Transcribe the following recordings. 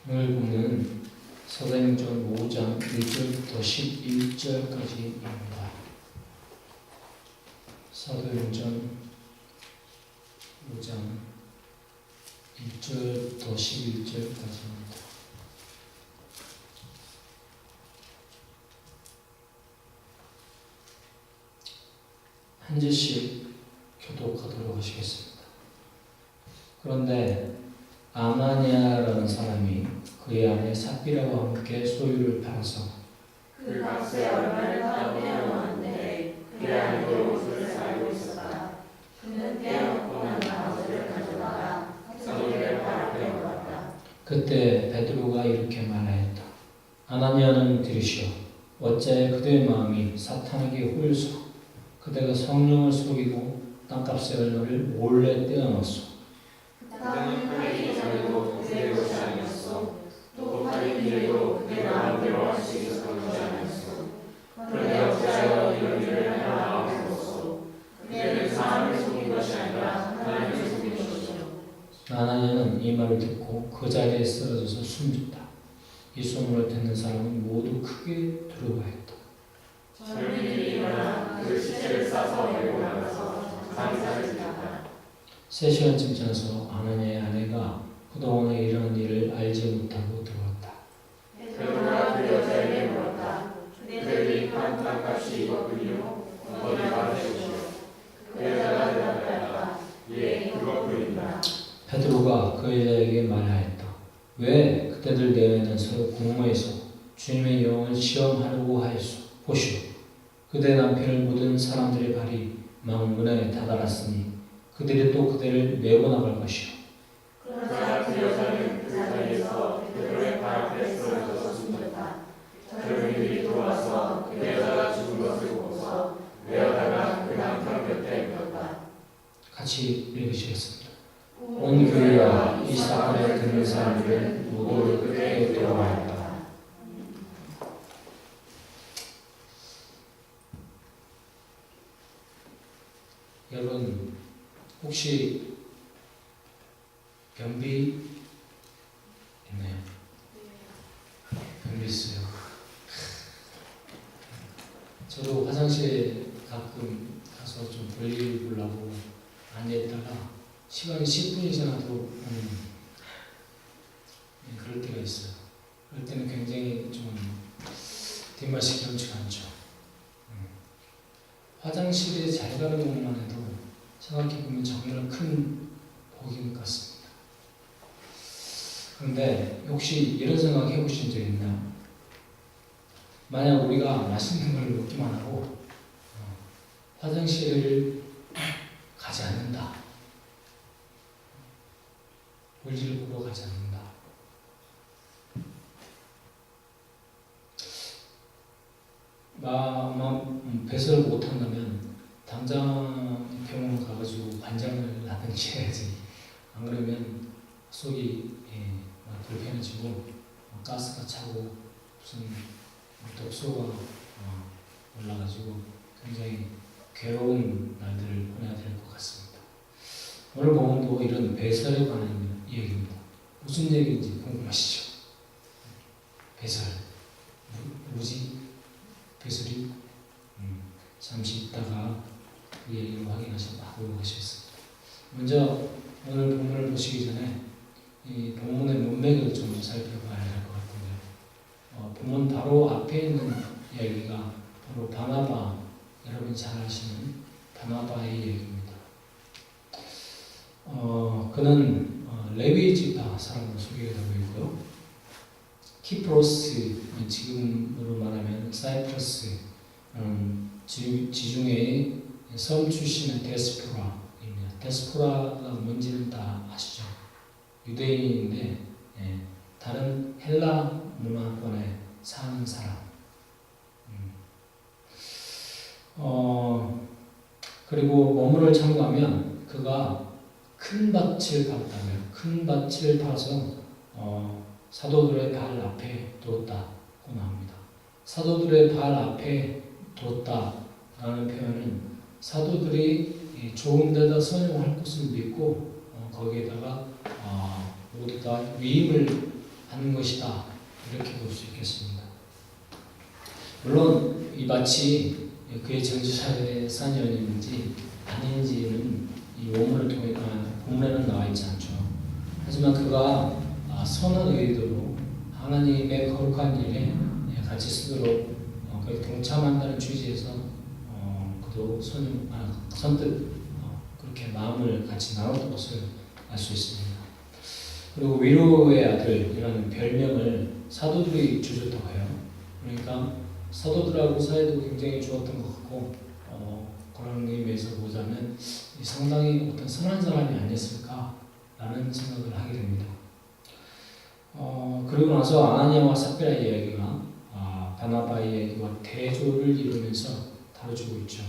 오늘 보는 사도행전 5장 1절부터 11절까지입니다. 사도행전 5장 1절부터 11절까지입니다. 한 절씩 교독하도록 하시겠습니다. 그런데 아나니아라는 사람이 그의 아내 삽비라와 함께 소유를 팔아서 그 값에 얼마를 빼앗겨놓았는데 그의 아내도 옷을 살고 있었다. 그는 빼앗고 난 나머지를 가져다가 사도들의 발 앞에 놓았다. 그때 베드로가 이렇게 말하였다. 아나니아는 들으시오. 어째 그대의 마음이 사탄에게 홀서 그대가 성령을 속이고 땅값의 얼마를 몰래 떼어넣었소. 땅은 팔리기 전에도 그대의 것이 아니었소. 또 팔린 뒤에도 그대 마음대로 할 수 있었던 것이 아니었소. 그런데 어찌하여 이런 일을 할 마음이 들었소. 그대는 사람을 속인 것이 아니라 하나님을 속인 것이오. 아나니아는 이 말을 듣고 그 자리에 쓰러져서 숨졌다. 이 소문을 듣는 사람은 모두 크게 두려워했다. 젊은이들이 일어나 그 시체를 싸서 메고 나가서 장사를 지었다. 3시간쯤 지나서 아나니아의 아내가 그동안에 일어난 일을 알지 못하고 들어왔다. 베드로가 그 여자에게 물었다. 그대들이 판 땅값이 이것뿐이요? 어디 받으시오? 그 여자가 대답하였다. 예, 그것뿐입니다. 베드로가 그 여자에게 말하였다. 왜 그대들 내외는 서로 공모해서 주님의 영을 시험하려고 하였소? 보시오. 그대 남편을 묻은 사람들의 발이 망문에 다다랐으니 그들이 또 그대를 메고 나갈 것이오. 그러자 그 여자는 그 자리에서 베드로의 발 앞에 쓰러져서 숨졌다. 젊은이들이 들어와서 그 여자가 죽은 것을 보고서 메어다가 그 남편 곁에 묻었다. 같이 읽으시겠습니다. 온 교회와 이 사건을 듣는 사람들은 모두 그때에 들어와였다. 여러분 혹시 변비 있나요? 변비 있어요. 저도 화장실에 가끔 가서 좀 볼일 보려고 앉아있다가 시간이 10분이 지나도 그럴 때가 있어요. 그럴 때는 굉장히 좀 뒷맛이 경치가 않죠. 화장실에 잘 가는 것만 해도 생각해보면 정말 큰 복인 것 같습니다. 그런데 혹시 이런 생각 해보신 적 있나요? 만약 우리가 맛있는 걸 먹기만 하고 화장실을 가지 않는다. 볼일을 보러 가지 않는다. 배설을 못한다면 당장 병원 가가지고 관장을 하든지 해야지. 안 그러면 속이 불편해지고 가스가 차고 무슨 독소가 올라가지고 굉장히 괴로운 날들을 보내야 될 것 같습니다. 오늘 본문도 이런 배설에 관한 얘기입니다. 무슨 얘기인지 궁금하시죠? 배설. 뭐지? 배설이? 잠시 있다가 그 얘기를 확인하도록 하시겠습니다. 먼저 오늘 본문을 보시기 전에 이 본문의 문맥을 좀 살펴봐야 할 것 같은데요. 본문 바로 앞에 있는 이야기가 바로 바나바, 여러분 잘 아시는 바나바의 얘기입니다. 그는 레위 지파 사람으로 소개가 되고 있고요. 키프로스, 지금으로 말하면 사이프러스, 지중해의 섬 출신의 데스포라입니다. 데스포라가 뭔지는 다 아시죠? 유대인인데 다른 헬라 문화권에 사는 사람. 그리고 원문을 참고하면 그가 큰 밭을 팔았다며 큰 밭을 팔아서 사도들의 발 앞에 두었다고 나옵니다. 사도들의 발 앞에 두었다라는 표현은 사도들이 좋은 데다 선용할 것을 믿고 거기에다가 모두 다 위임을 하는 것이다. 이렇게 볼 수 있겠습니다. 물론 이 마치 그의 정치사에 산 연인인지 아닌지는 이 원문을 통해 본문에는 나와 있지 않죠. 하지만 그가 선한 의도로 하나님의 거룩한 일에 같이 쓰도록 동참한다는 취지에서 그도 선뜻 그렇게 마음을 같이 나눴던 것을 알 수 있습니다. 그리고 위로의 아들이라는 별명을 사도들이 주셨다고 해요. 그러니까 사도들하고 사이도 굉장히 좋았던 것 같고 그런 의미에서 보자면 상당히 어떤 선한 사람이 아니었을까라는 생각을 하게 됩니다. 그리고 나서 아나니아와 삽비라 이야기가 바나바 이야기와 대조를 이루면서 다뤄지고 있죠.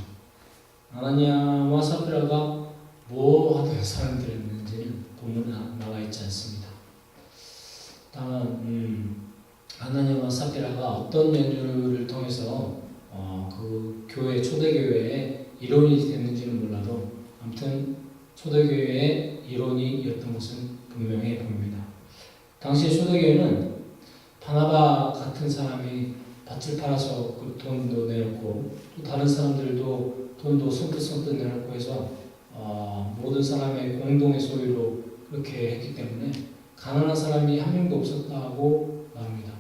아나니아와 삽비라가 뭐 하던 사람들이었는지는 본문에 나와 있지 않습니다. 다만 아나니아와 삽비라가 어떤 연주를 통해서 그 교회 초대교회의 일원이 됐는지는 몰라도 아무튼 초대교회의 일원이었던 것은 분명해 보입니다. 당시 초대교회는 바나바 같은 사람이 밭을 팔아서 그 돈도 내놓고 또 다른 사람들도 돈도 선뜻 내놓고 해서 모든 사람의 공동의 소유로 그렇게 했기 때문에 가난한 사람이 한 명도 없었다고 말합니다.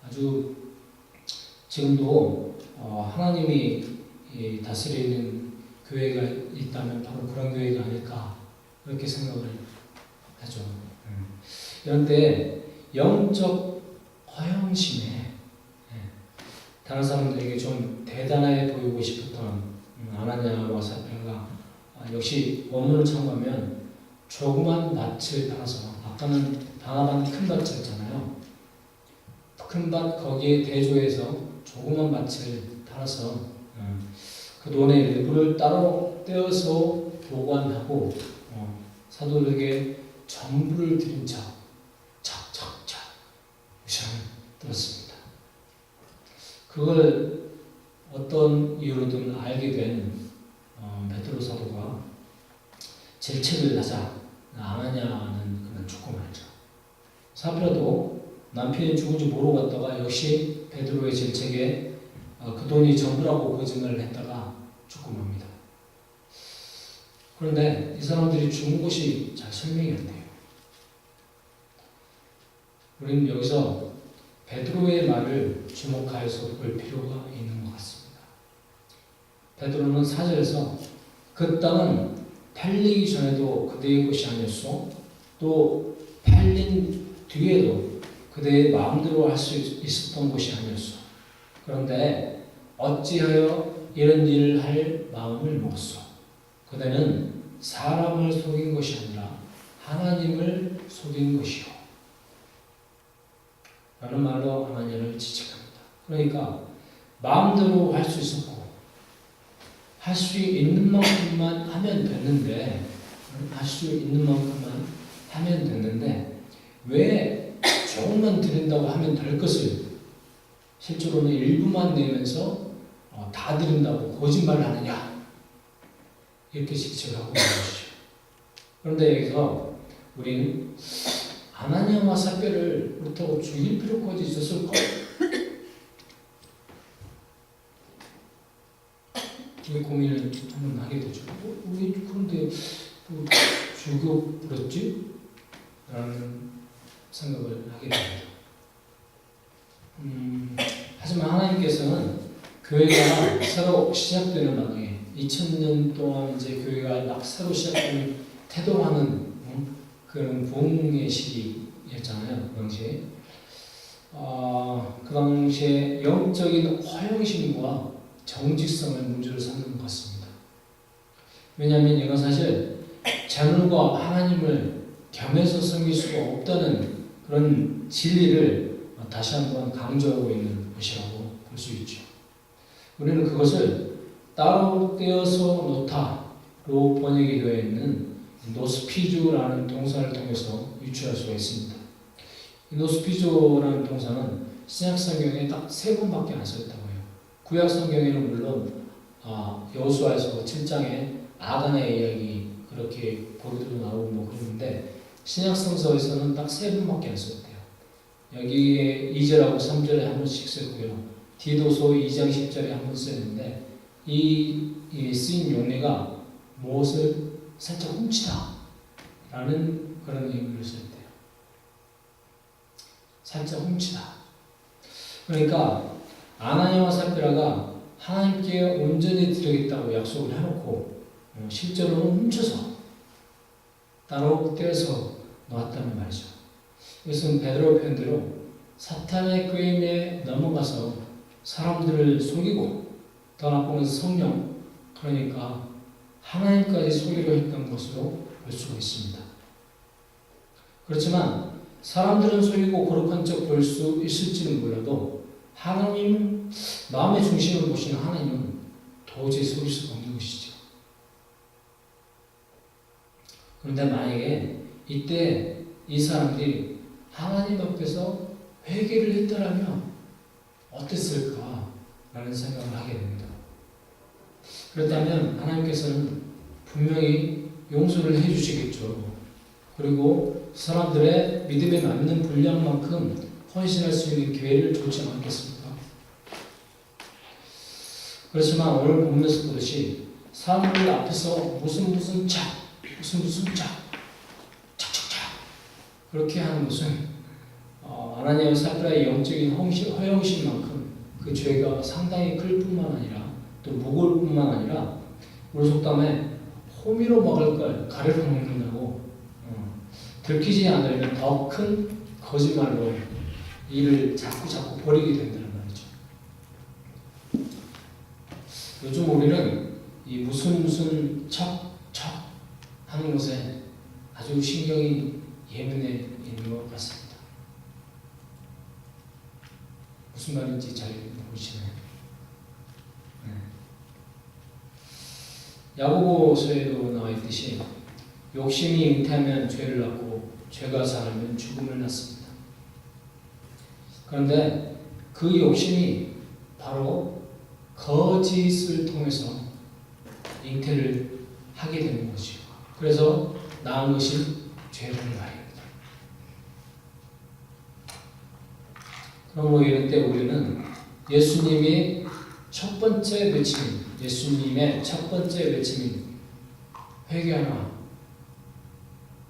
아주 지금도 하나님이 다스리는 교회가 있다면 바로 그런 교회가 아닐까 그렇게 생각을 하죠. 그런데 영적 허영심에 다른 사람들에게 좀 대단해 보이고 싶었던 아나니아와 삽비라가 역시 원문을 참고하면 조그만 밭을 팔아서 아까는 바나바는 큰 밭이었잖아요. 큰 밭 거기에 대조해서 조그만 밭을 팔아서 그 돈의 일부를 따로 떼어서 보관하고 사도들에게 전부를 드린 착착착 우상을 들었습니다. 그걸 어떤 이유로든 알게 된 베드로 사도가 질책을 하자 아나니아는 그만 죽고 말죠. 삽비라도 남편이 죽은지 모르고 갔다가 역시 베드로의 질책에 그 돈이 전부라고 거짓말을 했다가 죽고 맙니다. 그런데 이 사람들이 죽은 곳이 잘 설명이 안 돼요. 우리는 여기서 베드로의 말을 주목하여서 볼 필요가 있는 것 같습니다. 베드로는 4절에서 그 땅은 팔리기 전에도 그대의 것이 아니었소 또 팔린 뒤에도 그대의 마음대로 할 수 있었던 것이 아니었소. 그런데 어찌하여 이런 일을 할 마음을 먹었소. 그대는 사람을 속인 것이 아니라 하나님을 속인 것이요. 라는 말로 하나님을 지적합니다. 그러니까 마음대로 할 수 있었고 할 수 있는 만큼만 하면 됐는데 왜 조금만 드린다고 하면 될 것을 실제로는 일부만 내면서 다 드린다고 거짓말을 하느냐 이렇게 지적을 하고 있는 것이죠. 그런데 여기서 우리는 아나니아와 삽비라를 그렇다고 죽일 필요까지 있었을까? 이 고민을 한번 하게 되죠. 우리 그런데 죽여버렸지? 라는 생각을 하게 됩니다. 하지만 하나님께서는 교회가 새로 시작되는 마당에 2000년 동안 이제 교회가 새로 시작되는 태동하는 그런 부흥의 시기였잖아요. 그 당시에. 그 당시에 영적인 허영심과 정직성을 문제로 삼는 것 같습니다. 왜냐하면 이건 사실 재물과 하나님을 겸해서 섬길 수가 없다는 그런 진리를 다시 한번 강조하고 있는 것이라고 볼 수 있죠. 우리는 그것을 따로 떼어서 놓다로 번역이 되어 있는 노스피주라는 동사를 통해서 유추할 수가 있습니다. 이 노스피주라는 동사는 신약 성경에 딱 3번밖에 안 써있다고 해요. 구약 성경에는 물론 여호수아에서 7장에 아간의 이야기 그렇게 거기도 나오고 뭐 그러는데 신약 성서에서는 딱 3번밖에 안 써있대요. 여기에 2절하고 3절에 한 번씩 쓰고요. 디도서 2장 10절에 한 번 쓰는데 이 쓰인 용례가 무엇을 살짝 훔치다 라는 그런 의미를 쓸 때요. 살짝 훔치다. 그러니까 아나니아와 삽비라가 하나님께 온전히 드리겠다고 약속을 해놓고 실제로는 훔쳐서 따로 떼어서 놓았다는 말이죠. 이것은 베드로 표현대로 사탄의 꾀임에 넘어가서 사람들을 속이고 더 나쁜 것은 성령, 그러니까 하나님까지 속이려 했던 것으로 볼 수가 있습니다. 그렇지만 사람들은 속이고 거룩한 척 볼 수 있을지는 몰라도 하나님, 마음의 중심을 보시는 하나님은 도저히 속일 수가 없는 것이죠. 그런데 만약에 이때 이 사람들이 하나님 앞에서 회개를 했더라면 어땠을까라는 생각을 하게 됩니다. 그렇다면 하나님께서는 분명히 용서를 해주시겠죠. 그리고 사람들의 믿음에 맞는 분량만큼 헌신할 수 있는 기회를 주지 않겠습니까? 그렇지만 오늘 본문에서 보듯이 사람들 앞에서 무슨 착 그렇게 하는 것은 아나니아와 삽비라의 영적인 허영심만큼 그 죄가 상당히 클 뿐만 아니라 또 무거울 뿐만 아니라 우리 속담에 호미로 먹을 걸 가래로 먹는다고 들키지 않으려면 더 큰 거짓말로 일을 자꾸 벌이게 된다는 말이죠. 요즘 우리는 이 무슨 척 하는 것에 아주 신경이 예민해 있는 것 같습니다. 무슨 말인지 잘 모르시나요? 야고보서에도 나와 있듯이 욕심이 잉태하면 죄를 낳고 죄가 자라면 죽음을 낳습니다. 그런데 그 욕심이 바로 거짓을 통해서 잉태를 하게 되는 것이요. 그래서 낳은 것이 죄를 낳습니다. 그러므로 이럴 때 우리는 예수님의 첫 번째 외침인 회개하라,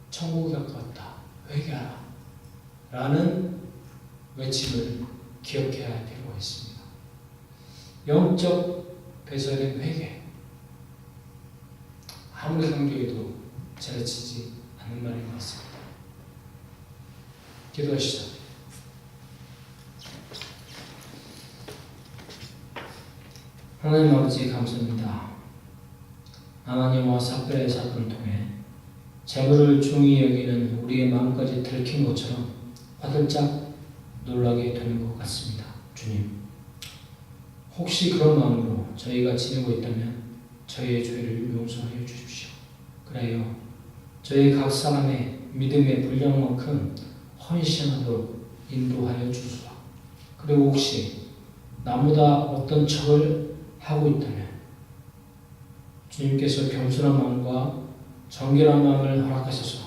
천국에 가깝다, 회개하라 라는 외침을 기억해야 할 필요가 있습니다. 영적 배설의 회개, 아무리 성경에도 지나치지 않는 말인 것 같습니다. 기도하시죠. 하나님 아버지 감사합니다. 아나니아와 삽비라의 사건을 통해 재물을 중히 여기는 우리의 마음까지 들킨 것처럼 화들짝 놀라게 되는 것 같습니다. 주님, 혹시 그런 마음으로 저희가 지내고 있다면 저희의 죄를 용서하여 주십시오. 그래요, 저희 각 사람의 믿음의 분량만큼 헌신하도록 인도하여 주소서. 그리고 혹시 나보다 어떤 척을 하고 있다면 주님께서 겸손한 마음과 정결한 마음을 허락하셔서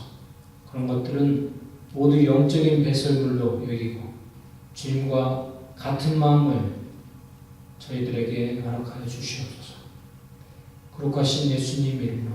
그런 것들은 모두 영적인 배설물로 여기고 주님과 같은 마음을 저희들에게 허락하여 주시옵소서. 거룩하신 예수님 이름으로